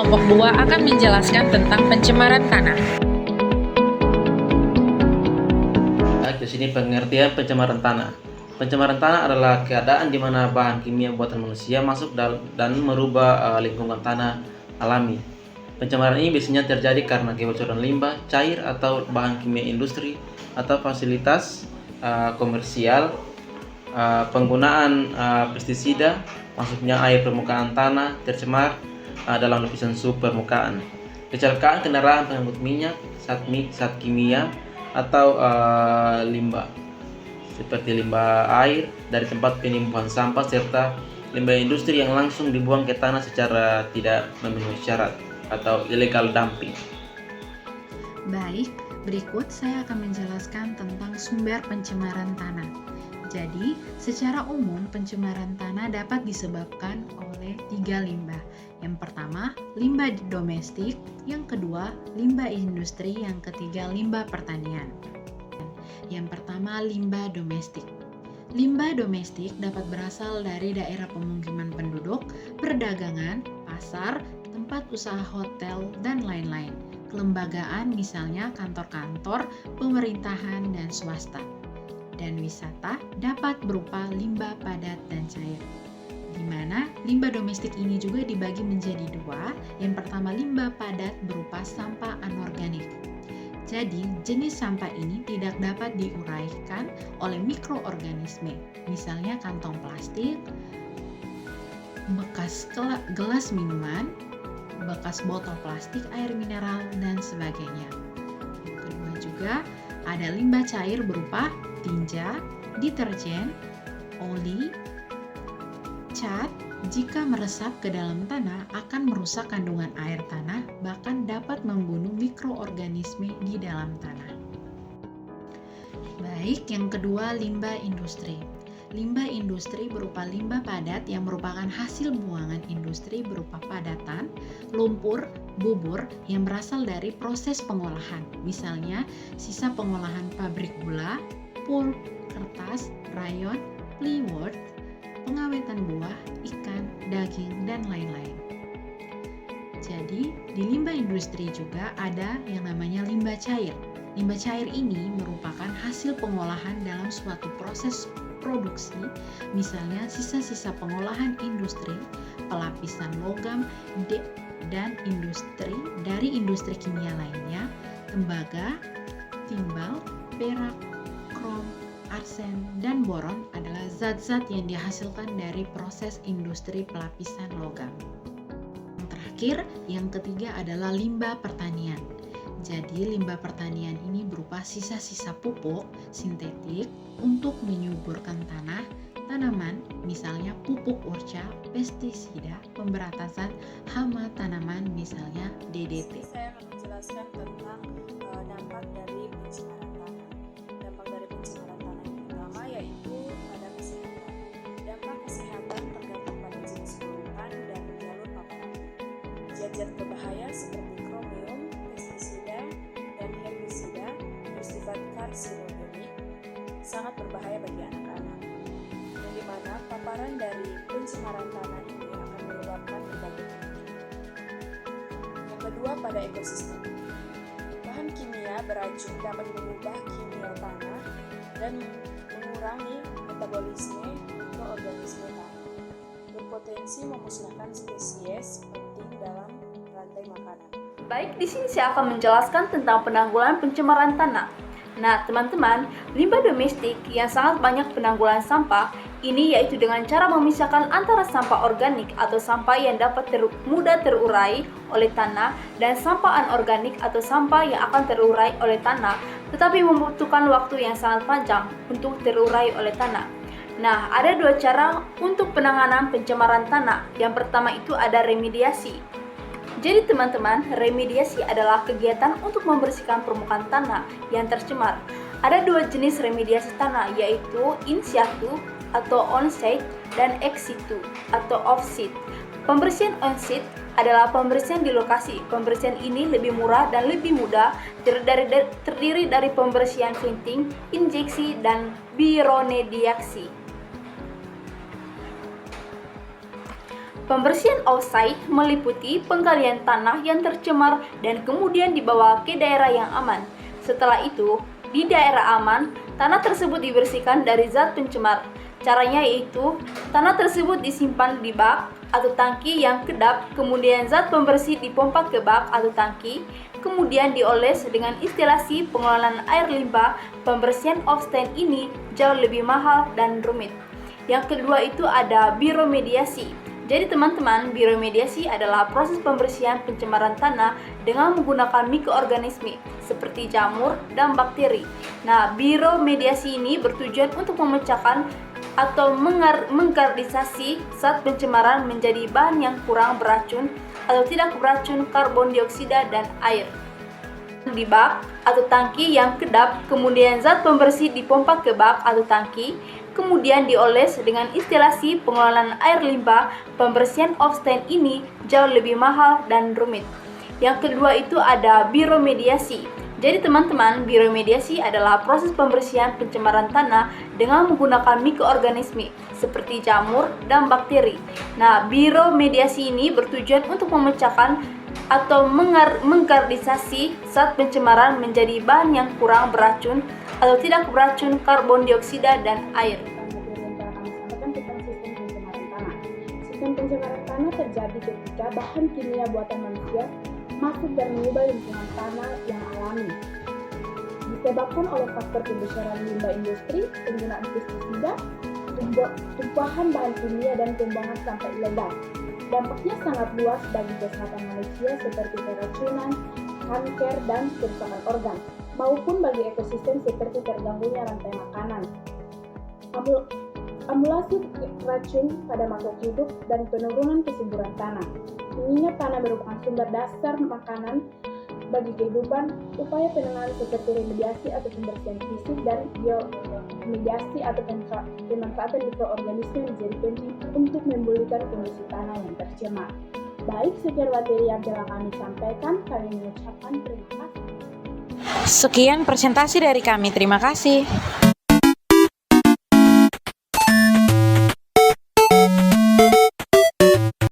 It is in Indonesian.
Kelompok 2 akan menjelaskan tentang pencemaran tanah. Baik, di sini pengertian pencemaran tanah. Pencemaran tanah adalah keadaan di mana bahan kimia buatan manusia masuk dan merubah lingkungan tanah alami. Pencemaran ini biasanya terjadi karena kebocoran limbah, cair atau bahan kimia industri atau fasilitas komersial, penggunaan pestisida, masuknya air permukaan tanah tercemar dalam lapisan subpermukaan, kecelakaan kendaraan pengangkut minyak, zat kimia atau limbah seperti limbah air dari tempat penimbunan sampah serta limbah industri yang langsung dibuang ke tanah secara tidak memenuhi syarat atau illegal dumping. Baik, berikut saya akan menjelaskan tentang sumber pencemaran tanah. Jadi, secara umum pencemaran tanah dapat disebabkan oleh 3 limbah. Yang pertama, limbah domestik, yang kedua, limbah industri, yang ketiga, limbah pertanian. Yang pertama, limbah domestik. Limbah domestik dapat berasal dari daerah pemukiman penduduk, perdagangan, pasar, tempat usaha hotel, dan lain-lain. Kelembagaan misalnya kantor-kantor, pemerintahan, dan swasta. Dan wisata dapat berupa limbah padat dan cair. Di mana limbah domestik ini juga dibagi menjadi 2. Yang pertama, limbah padat berupa sampah anorganik. Jadi, jenis sampah ini tidak dapat diuraikan oleh mikroorganisme, misalnya kantong plastik, bekas gelas minuman, bekas botol plastik air mineral, dan sebagainya. Yang kedua juga ada limbah cair berupa tinja, deterjen, oli, cat. Jika meresap ke dalam tanah akan merusak kandungan air tanah, bahkan dapat membunuh mikroorganisme di dalam tanah. Baik, yang kedua limbah industri. Limbah industri berupa limbah padat yang merupakan hasil buangan industri berupa padatan, lumpur, bubur yang berasal dari proses pengolahan. Misalnya, sisa pengolahan pabrik gula, pulp, kertas, rayon, plywood, pengawetan buah, ikan, daging, dan lain-lain. Jadi, di limbah industri juga ada yang namanya limbah cair. Limbah cair ini merupakan hasil pengolahan dalam suatu proses produksi, misalnya sisa-sisa pengolahan industri, pelapisan logam, dan industri dari industri kimia lainnya, tembaga, timbal, perak, krom, arsen, dan boron adalah zat-zat yang dihasilkan dari proses industri pelapisan logam. Yang terakhir, yang ketiga adalah limbah pertanian. Jadi, limbah pertanian ini berupa sisa-sisa pupuk sintetik untuk menyuburkan tanah, tanaman, misalnya pupuk urca, pestisida, pemberantasan hama tanaman, misalnya DDT. Saya akan menjelaskan tentang dampak dari pencemaran tanah. Dampak dari pencemaran tanah yang pertama yaitu pada kesehatan. Dampak kesehatan tergantung pada jenis polutan dan jalur paparan. Zat-zat berbahaya seperti kromium, pestisida, dan herbisida bersifat karsinogenik sangat berbahaya bagi anak-anak. Yang dimana paparan dari pencemaran tanah ini akan menyebabkan berbagai penyakit. Yang kedua, pada ekosistem. Bahan kimia beracun dapat mengubah kimia tanah dan mengurangi metabolisme mikroorganisme tanah, berpotensi memusnahkan spesies penting dalam rantai makanan. Baik, di sini saya akan menjelaskan tentang penanggulangan pencemaran tanah. Nah, teman-teman, limbah domestik yang sangat banyak penanggulangan sampah ini yaitu dengan cara memisahkan antara sampah organik atau sampah yang dapat mudah terurai oleh tanah dan sampah anorganik atau sampah yang akan terurai oleh tanah tetapi membutuhkan waktu yang sangat panjang untuk terurai oleh tanah. Nah, ada 2 cara untuk penanganan pencemaran tanah. Yang pertama itu ada remediasi. Jadi teman-teman, remediasi adalah kegiatan untuk membersihkan permukaan tanah yang tercemar. Ada 2 jenis remediasi tanah, yaitu in situ atau on-site dan ex situ atau off-site. Pembersihan on-site adalah pembersihan di lokasi. Pembersihan ini lebih murah dan lebih mudah, terdiri dari pembersihan venting, injeksi, dan bioremediasi. Pembersihan offsite meliputi penggalian tanah yang tercemar dan kemudian dibawa ke daerah yang aman. Setelah itu, di daerah aman, tanah tersebut dibersihkan dari zat pencemar. Caranya yaitu, tanah tersebut disimpan di bak atau tangki yang kedap, kemudian zat pembersih dipompa ke bak atau tangki, kemudian dioles dengan instalasi pengelolaan air limbah. Pembersihan offsite ini jauh lebih mahal dan rumit. Yang kedua itu ada biromediasi. Jadi teman-teman, biromediasi adalah proses pembersihan pencemaran tanah dengan menggunakan mikroorganisme seperti jamur dan bakteri. Nah, biromediasi ini bertujuan untuk memecahkan atau mengkardisasi zat pencemaran menjadi bahan yang kurang beracun atau tidak beracun karbon dioksida dan air. Di bak atau tangki yang kedap, kemudian zat pembersih dipompa ke bak atau tangki, kemudian dioles dengan instalasi pengelolaan air limbah. Pembersihan offsite ini jauh lebih mahal dan rumit. Yang kedua itu ada biromediasi. Jadi teman-teman, biromediasi adalah proses pembersihan pencemaran tanah dengan menggunakan mikroorganisme seperti jamur dan bakteri. Nah, biromediasi ini bertujuan untuk memecahkan atau mengkardisasi zat pencemaran menjadi bahan yang kurang beracun atau tidak beracun karbon dioksida dan air. Sistem pencemaran tanah terjadi ketika bahan kimia buatan manusia masuk dan mengubah lingkungan tanah yang alami. Disebabkan oleh faktor pembesaran limbah industri, penggunaan pestisida, tumpahan bahan kimia dan pembuangan sampah ilegal. Dampaknya sangat luas bagi kesehatan manusia seperti keracunan, kanker, dan kerusakan organ, maupun bagi ekosistem seperti terganggunya rantai makanan. Akumulasi racun pada makhluk hidup dan penurunan kesuburan tanah. Mengingat tanah merupakan sumber dasar makanan bagi kehidupan, upaya penanganan seperti remediasi atau pembersihan fisik dan biomediasi atau pemanfaatan mikroorganisme menjadi penting untuk memulihkan kondisi tanah yang tercemar. Baik, sekian materi yang telah kami sampaikan. Kami mengucapkan terima kasih. Sekian presentasi dari kami. Terima kasih.